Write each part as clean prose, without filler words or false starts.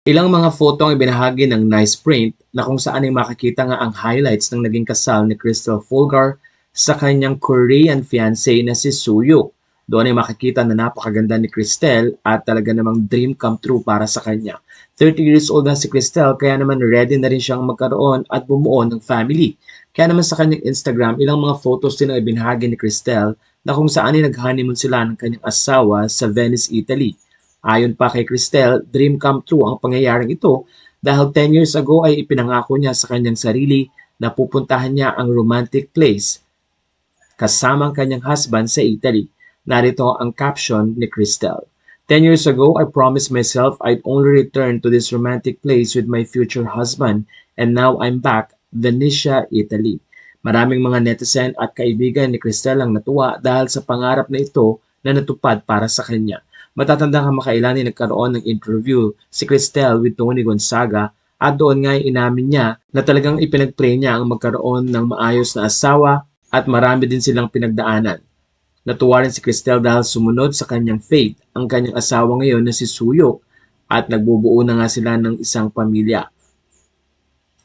Ilang mga foto ang ibinahagi ng Nice Print na kung saan ay makikita nga ang highlights ng naging kasal ni Crystal Fulgar sa kanyang Korean fiancé na si Suyuk. Doon ay makikita na napakaganda ni Cristel at talaga namang dream come true para sa kanya. 30 years old na si Cristel kaya naman ready na rin siyang magkaroon at bumuo ng family. Kaya naman sa kanyang Instagram, ilang mga photos din ang ibinahagi ni Cristel na kung saan ay nag-honeymoon sila ng kanyang asawa sa Venice, Italy. Ayon pa kay Cristel, dream come true ang pangyayaring ito dahil 10 years ago ay ipinangako niya sa kanyang sarili na pupuntahan niya ang romantic place kasama ang kanyang husband sa Italy. Narito ang caption ni Cristel. 10 years ago, I promised myself I'd only return to this romantic place with my future husband and now I'm back, Venetia, Italy. Maraming mga netizen at kaibigan ni Cristel ang natuwa dahil sa pangarap na ito na natupad para sa kanya. Matatandang kamakailan ay nagkaroon ng interview si Cristel with Tony Gonzaga at doon nga ay inamin niya na talagang ipinagpray niya ang magkaroon ng maayos na asawa at marami din silang pinagdaanan. Natuwa rin si Cristel dahil sumunod sa kanyang faith ang kanyang asawa ngayon na si Suyok at nagbubuo na nga sila ng isang pamilya.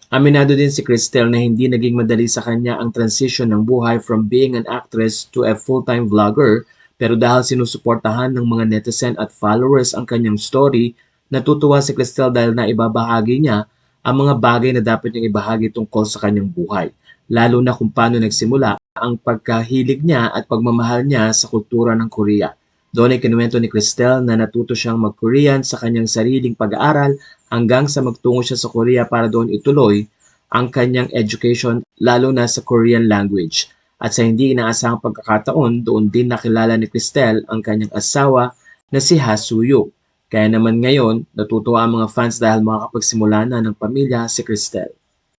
Aminado din si Cristel na hindi naging madali sa kanya ang transition ng buhay from being an actress to a full-time vlogger, pero dahil sinusuportahan ng mga netizen at followers ang kanyang story, natutuwa si Cristel dahil naibabahagi niya ang mga bagay na dapat niyang ibahagi tungkol sa kanyang buhay, lalo na kung paano nagsimula ang pagkahilig niya at pagmamahal niya sa kultura ng Korea. Doon ay kinuwento ni Cristel na natuto siyang mag-Korean sa kanyang sariling pag-aaral hanggang sa magtungo siya sa Korea para doon ituloy ang kanyang education lalo na sa Korean language. At sa hindi inaasahang pagkakataon, doon din nakilala ni Cristel ang kanyang asawa na si Ha Soo-yook. Kaya naman ngayon, natutuwa ang mga fans dahil makakapagsimula na ng pamilya si Cristel.